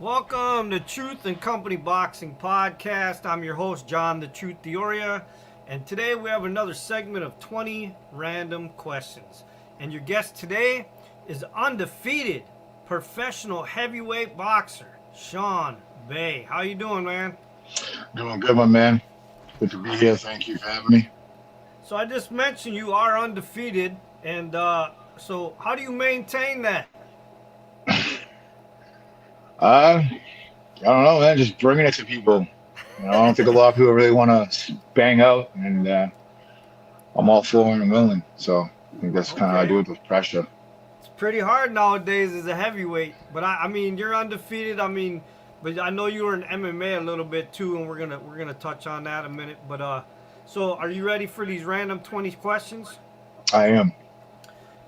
Welcome to Truth and Company Boxing Podcast. I'm your host, John the Truth Dioria, and today we have another segment of 20 random questions. And your guest today is undefeated professional heavyweight boxer, Sean Bay. How you doing, man? Doing good, my man. Good to be here. Thank you for having me. So I just mentioned you are undefeated, and so how do you maintain that? I don't know, man. Just bringing it to people. I don't think a lot of people really want to bang out, and I'm all for and willing. So I think that's kind of how I Okay. do it with pressure. It's pretty hard nowadays as a heavyweight, but I mean, you're undefeated. But I know you were in MMA a little bit too, and we're gonna touch on that in a minute. But so are you ready for these random 20 questions? I am.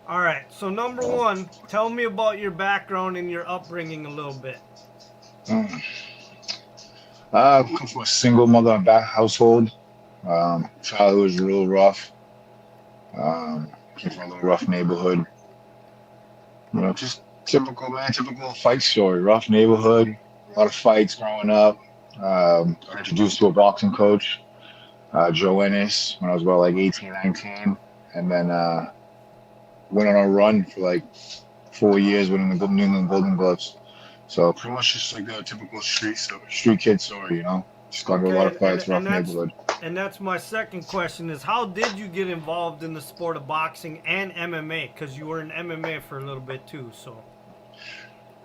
All right. So number one, tell me about your background and your upbringing a little bit. Mm. I come from a single mother and back household. Childhood was real rough. Came from a little rough neighborhood. Just typical, man. Typical fight story. Rough neighborhood. A lot of fights growing up. Got introduced to a boxing coach, Joe Ennis, when I was about like 18, 19. And then went on a run for like 4 years winning the New England Golden Gloves. So pretty much just like the typical street kid story. Just got into a lot Okay, of fights, and rough that's neighborhood. my second question is how did you get involved in the sport of boxing and MMA? Because you were in MMA for a little bit too. So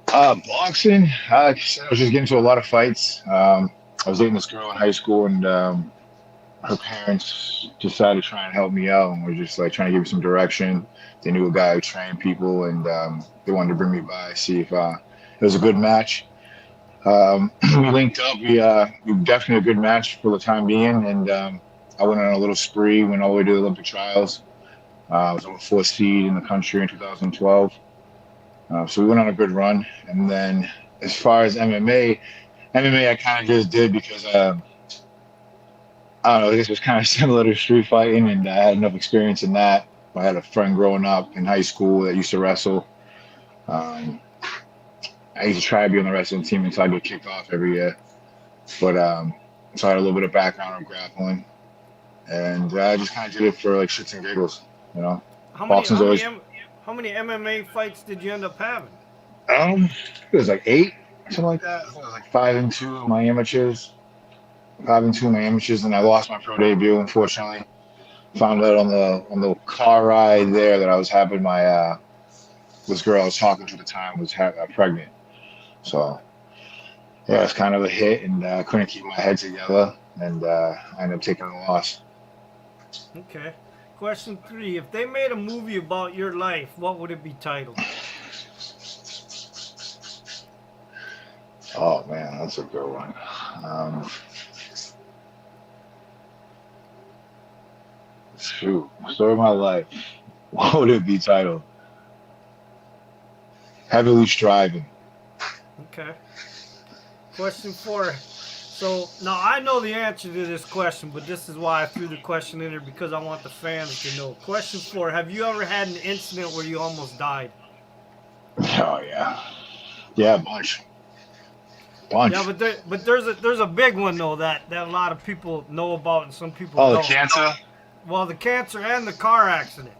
Boxing, like I said, I was just getting into a lot of fights. I was dating this girl in high school, and her parents decided to try and help me out, and were just like trying to give me some direction. They knew a guy who trained people, and they wanted to bring me by, see if it was a good match. We linked up. We were definitely a good match for the time being, and I went on a little spree, went all the way to the Olympic trials. I was number four seed in the country in 2012. So we went on a good run, and then as far as MMA I kind of just did because I don't know. I guess it was kind of similar to street fighting, and I had enough experience in that. I had a friend growing up in high school that used to wrestle. Um, I used to try to be on the wrestling team until I get kicked off every year. But so I had a little bit of background on grappling, and I just kind of did it for like shits and giggles. You know, how many boxing's how many always M- how many MMA fights did you end up having? it was like eight, something like that. I think it was like 5-2 in my amateurs, 5-2 in my amateurs, and I lost my pro debut. Unfortunately, found out on the car ride there that I was having my this girl I was talking to at the time was pregnant. So yeah, it's kind of a hit, and I couldn't keep my head together, and I ended up taking a loss. Okay. Question three: if they made a movie about your life, what would it be titled? Oh man, that's a good one. Um, Shoot, story of my life. What would it be titled? Heavily striving. Okay. Question four. So now I know the answer to this question, but this is why I threw the question in there because I want the fans to know. Question four: have you ever had an incident where you almost died? Oh yeah, yeah, bunch, Yeah, bunch. but there's a big one though that a lot of people know about and some people Oh, the don't. cancer. Well, the cancer and the car accident.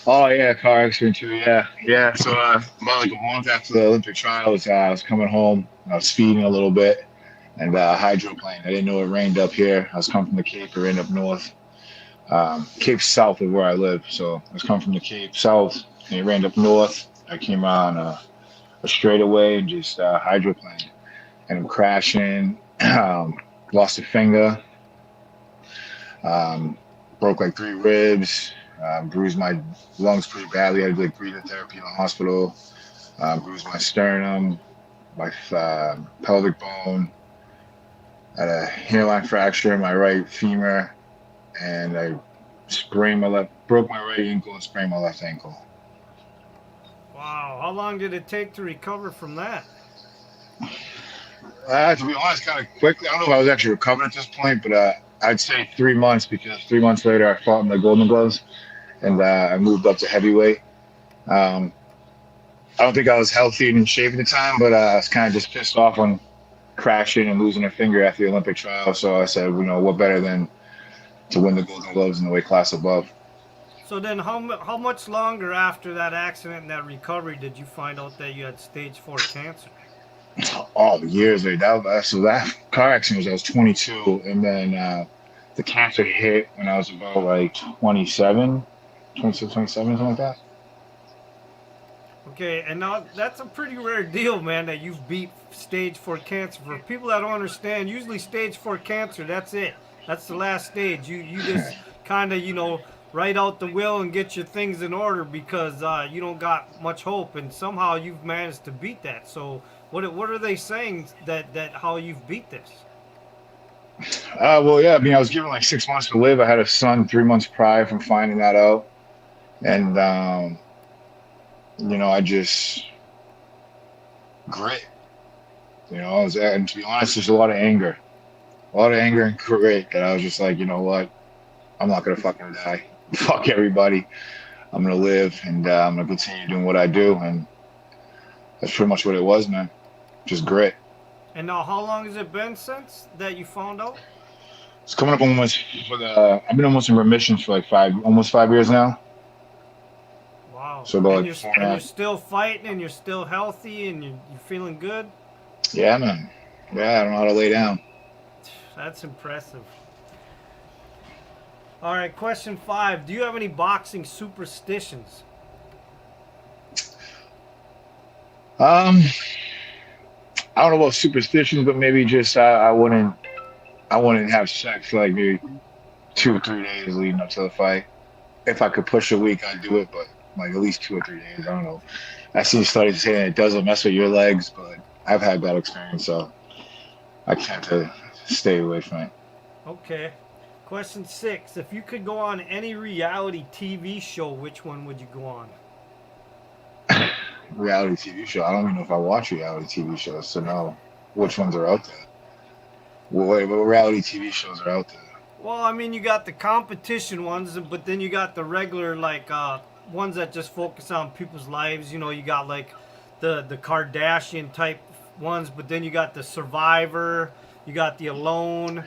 Oh yeah, car accident too. Yeah, yeah. So about like a month after the Olympic trials, I was coming home. I was speeding a little bit and hydroplane. I didn't know it rained up here. I was coming from the Cape, or end up north. Cape south of where I live. So I was coming from the Cape south, and it rained up north. I came on a straightaway and just hydroplane, and I'm crashing. Lost a finger. Um, Broke like three ribs. Bruised my lungs pretty badly. I had to do like breathing therapy in the hospital. Bruised my sternum, my pelvic bone. I had a hairline fracture in my right femur, and I broke my right ankle and sprained my left ankle. Wow, how long did it take to recover from that? To be honest, kind of quickly. I don't know if I was actually recovering at this point, but I'd say 3 months, because 3 months later I fought in the Golden Gloves, and I moved up to heavyweight. Um, I don't think I was healthy and in shape at the time, but I was kind of just pissed off on crashing and losing a finger after the Olympic trial. So I said, what better than to win the Golden Gloves in the weight class above? So then, how much longer after that accident and that recovery did you find out that you had stage 4 cancer? Oh, years later. So that car accident was I was 22, and then the cancer hit when I was about like 27, 26, 27, something like that. Okay, and now that's a pretty rare deal, man, that you've beat stage 4 cancer. For people that don't understand, usually stage 4 cancer, that's it. That's the last stage. You just kind of, write out the will and get your things in order because you don't got much hope, and somehow you've managed to beat that. So what are they saying that how you've beat this? Well, yeah. I mean, I was given like 6 months to live. I had a son 3 months prior from finding that out, and I just grit. And to be honest, there's a lot of anger and grit that I was just like, you know what, I'm not gonna fucking die. Fuck everybody. I'm gonna live, and I'm gonna continue doing what I do, and that's pretty much what it was, man. Just grit. And now, how long has it been since that you found out? It's coming up almost I've been almost in remission for like almost 5 years now. Wow. So about and like you're still fighting, and you're still healthy, and you're feeling good? Yeah, man. Yeah, I don't know how to lay down. That's impressive. All right, question 5. Do you have any boxing superstitions? I don't know about superstitions, but maybe just I wouldn't have sex for like maybe 2 or 3 days leading up to the fight. If I could push a week, I'd do it, but like at least 2 or 3 days. I don't know. I see studies saying it doesn't mess with your legs, but I've had that experience, so I tend to stay away from it. Okay. Question 6. If you could go on any reality TV show, which one would you go on? Reality TV show. I don't even know if I watch reality TV shows, so know which ones are out there. What reality TV shows are out there? Well, I mean, you got the competition ones, but then you got the regular, like, ones that just focus on people's lives. You got, like, the Kardashian type ones, but then you got the Survivor, you got the Alone.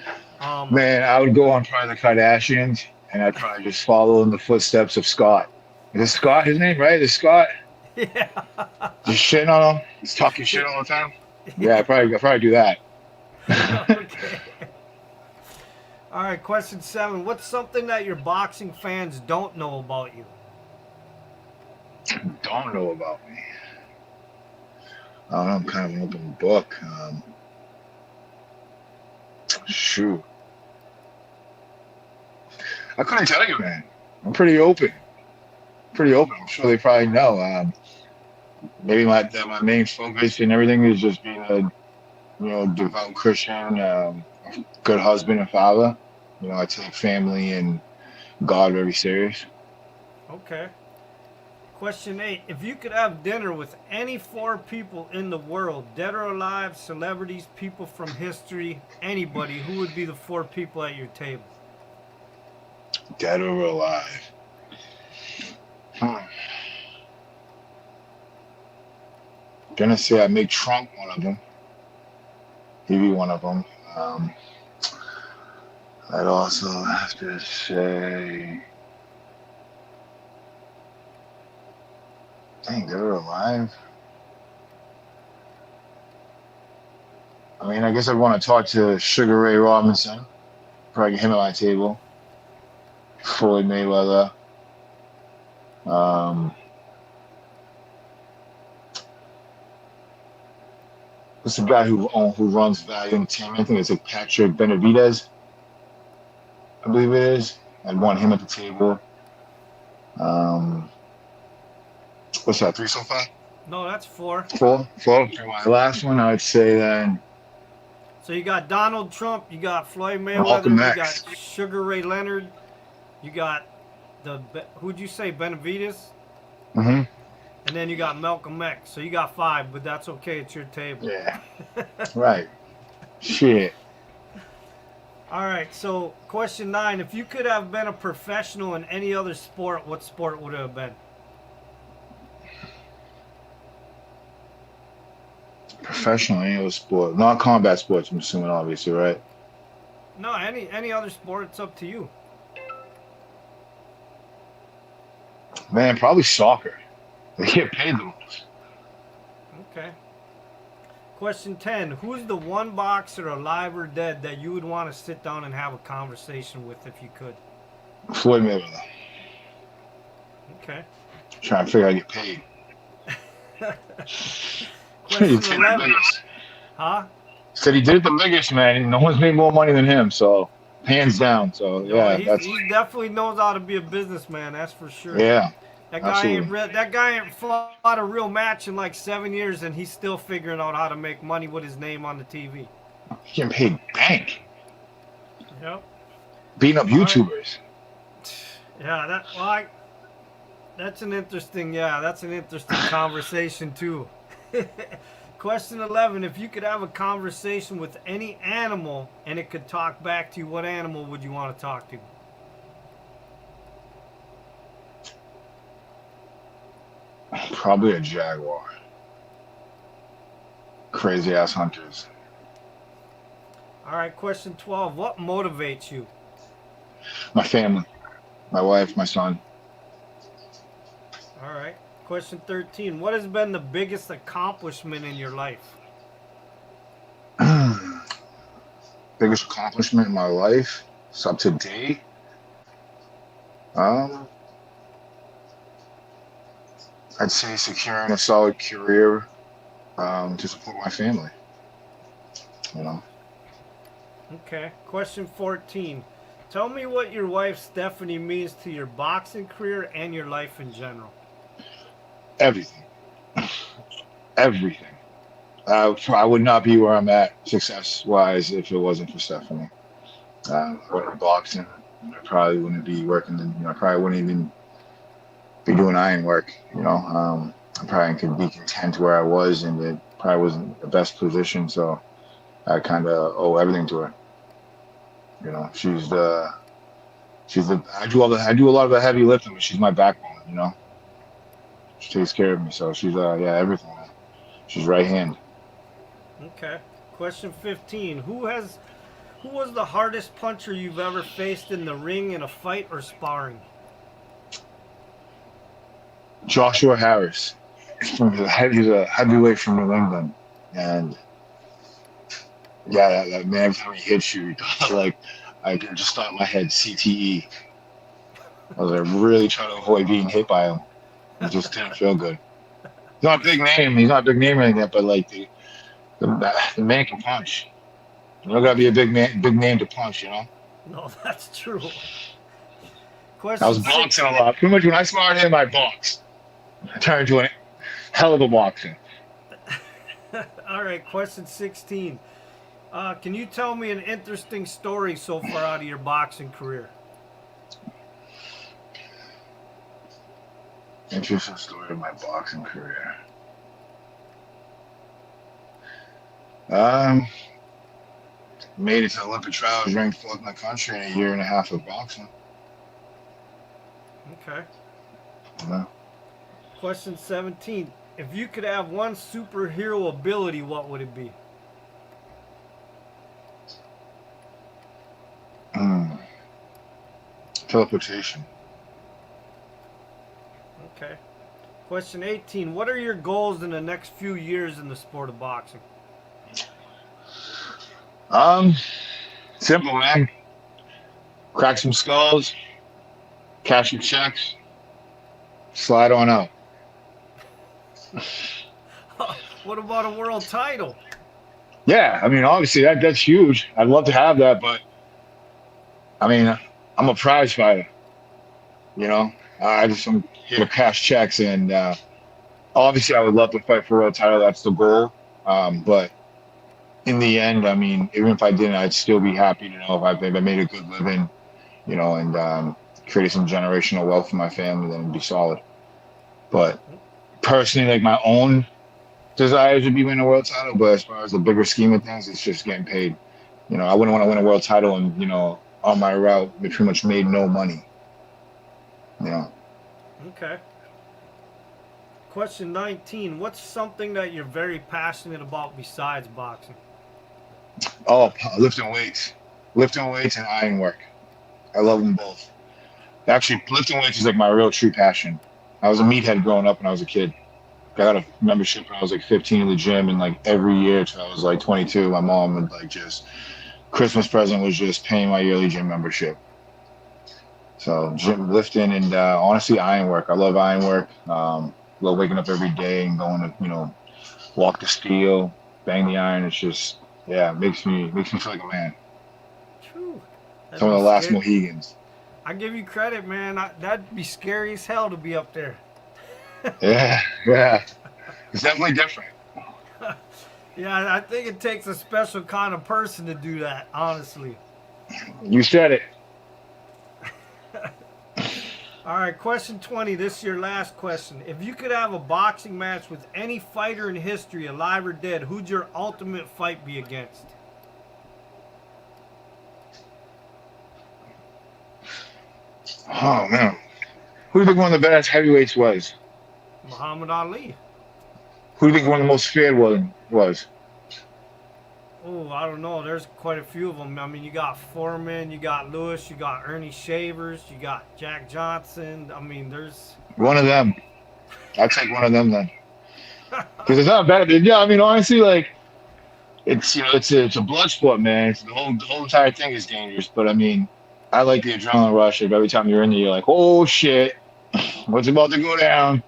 Man, I would go on probably the Kardashians, and I'd probably just follow in the footsteps of Scott. Is it Scott, his name, right? Is Scott? Yeah. Just shitting on him? Just talking shit all the time? Yeah, I'd probably do that. Okay. All right, question 7. What's something that your boxing fans don't know about you? Don't know about me. I don't know, I'm kind of an open book. Shoot. I couldn't tell you, man. I'm pretty open. I'm sure they probably know. Maybe my main focus and everything is just being a devout Christian, good husband and father. I take family and God very serious. Okay. Question 8. If you could have dinner with any 4 people in the world, dead or alive, celebrities, people from history, anybody, who would be the 4 people at your table? Dead or alive? Gonna say I make Trump one of them. He'd be one of them. I'd also have to say, dang, dead or alive? I mean, I guess I'd want to talk to Sugar Ray Robinson. Probably get him at my table. Floyd Mayweather. What's the guy who runs Value Entertainment? I think it's like Patrick Benavidez. I believe it is. I'd want him at the table. What's that? 3 so far? No, that's 4. 4. Okay, my last one, I'd say then. So you got Donald Trump, you got Floyd Malcolm Mayweather, you X. got Sugar Ray Leonard, you got who'd you say, Benavidez? Mm-hmm. And then you got Malcolm X. So you got 5, but that's okay. It's your table. Yeah. Right. Shit. All right. So question 9. If you could have been a professional in any other sport, what sport would it have been? Professional any other sport, not combat sports. I'm assuming, obviously, right? No, any other sport. It's up to you. Man, probably soccer. They get paid the most. Okay. Question 10. Who's the one boxer, alive or dead, that you would want to sit down and have a conversation with if you could? Floyd Mayweather. Okay. Trying to figure out how to get paid. He did Question it 11. the biggest. Huh? Said he did it the biggest, man. No one's made more money than him, so hands down. So No, yeah, he definitely knows how to be a businessman. That's for sure. yeah, That guy absolutely. that guy ain't fought a real match in like 7 years, and he's still figuring out how to make money with his name on the TV. He getting paid bank, Yep. beating up All right. YouTubers. Yeah, that's an interesting conversation too. Question 11. If you could have a conversation with any animal and it could talk back to you, what animal would you want to talk to? Probably a jaguar. Crazy ass hunters. All right, question 12. What motivates you? My family, my wife, my son. All right. Question 13. What has been the biggest accomplishment in your life? Biggest accomplishment in my life. It's up to date. Um, I'd say securing a solid career to support my family. You know, Okay. Question 14. Tell me what your wife Stephanie means to your boxing career and your life in general. everything, everything. I would not be where I'm at success-wise if it wasn't for Stephanie. I wouldn't be boxing. I probably wouldn't be working. I probably wouldn't even be doing iron work. I probably could be content where I was, and it probably wasn't the best position. So I kind of owe everything to her. She's the. I do a lot of the heavy lifting, but she's my backbone. She takes care of me. So she's everything. Man. She's right hand. Okay. Question 15. Who was the hardest puncher you've ever faced in the ring in a fight or sparring? Joshua Harris. He's a heavyweight from New England, and yeah, that man, every time he hits you, like I can just thought in my head CTE. I was like really trying to avoid being hit by him. It just didn't feel good. He's not a big name. He's not a big name or anything, but like the man can punch. You don't gotta be a big name to punch. No, that's true. I was Question boxing a lot. Pretty much when I sparred him, I boxed. I turned into a hell of a boxer. All right, question 16. Can you tell me an interesting story so far out of your boxing career? Interesting story of my boxing career. Made it to Olympic trials, ranked fourth in the country in a year and a half of boxing. Okay. Yeah. Question 17. If you could have one superhero ability, what would it be? Teleportation. Okay. Question 18. What are your goals in the next few years in the sport of boxing? Simple, man. Crack some skulls, cash some checks, slide on out. What about a world title? Yeah, I mean, obviously that's huge. I'd love to have that, but I mean, I'm a prize fighter. I'm here to cash checks, and obviously, I would love to fight for a world title. That's the goal. But in the end, I mean, even if I didn't, I'd still be happy to know if I made a good living, and created some generational wealth for my family, then it'd be solid. But personally, like my own desires would be winning a world title. But as far as the bigger scheme of things, it's just getting paid. I wouldn't want to win a world title and on my route, we pretty much made no money. Okay. Question 19. What's something that you're very passionate about besides boxing? Oh, lifting weights and ironwork. I love them both. Actually, lifting weights is like my real true passion. I was a meathead growing up when I was a kid. I got a membership when I was like 15 in the gym, and like every year till I was like 22, my mom would like just Christmas present was just paying my yearly gym membership. So gym lifting and honestly ironwork. I love ironwork. Love waking up every day and going to walk the steel, bang the iron. It's just it makes me feel like a man. True. Some of the last Mohegans. I give you credit, man. That'd be scary as hell to be up there. Yeah. It's definitely different. Yeah, I think it takes a special kind of person to do that, honestly. You said it. All right, question 20. This is your last question. If you could have a boxing match with any fighter in history, alive or dead, who'd your ultimate fight be against? Oh man, who do you think one of the best heavyweights was? Muhammad Ali. Who do you think one of the most feared was? Oh, I don't know. There's quite a few of them. I mean, you got Foreman, you got Lewis, you got Ernie Shavers, you got Jack Johnson. I mean, there's One of them. I'd take one of them then. Because it's not bad. Yeah, I mean, honestly, like it's it's a blood sport, man. It's the whole entire thing is dangerous. But I mean, I like the adrenaline rush of every time you're in there. You're like, oh shit, what's about to go down?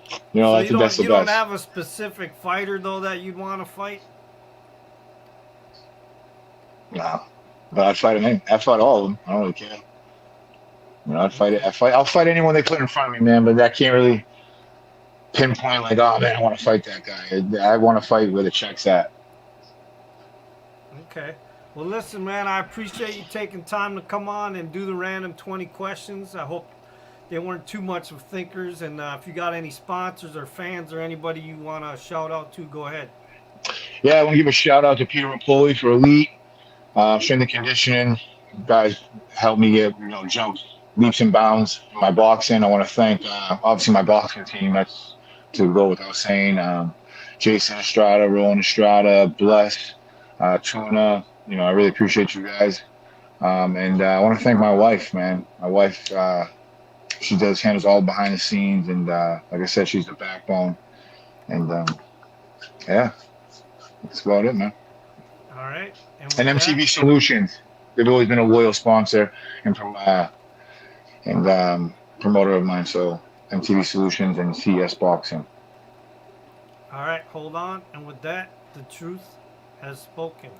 so That's the you don't best. have a specific fighter though that you'd want to fight. No, but I'd fight him. I fight all of them. I don't really care. I'd fight it. I'll fight anyone they put in front of me, man. But that can't really pinpoint like, oh man, I want to fight that guy. I want to fight where the check's at. Okay. Well, listen, man, I appreciate you taking time to come on and do the random 20 questions. I hope they weren't too much of thinkers. And if you got any sponsors or fans or anybody you want to shout out to, go ahead. Yeah, I want to give a shout out to Peter Rapoli for Elite. Strength and conditioning. You guys helped me get, jump leaps and bounds in my boxing. I want to thank, obviously, my boxing team. That's to go without saying. Jason Estrada, Rowan Estrada, Bless, Tuna. I really appreciate you guys. And I want to thank my wife, man. My wife, she handles all behind the scenes. And like I said, she's the backbone. And yeah, that's about it, man. All right. And MTV Solutions. They've always been a loyal sponsor and promoter of mine. So MTV Solutions and CS Boxing. All right, hold on. And with that, the truth has spoken.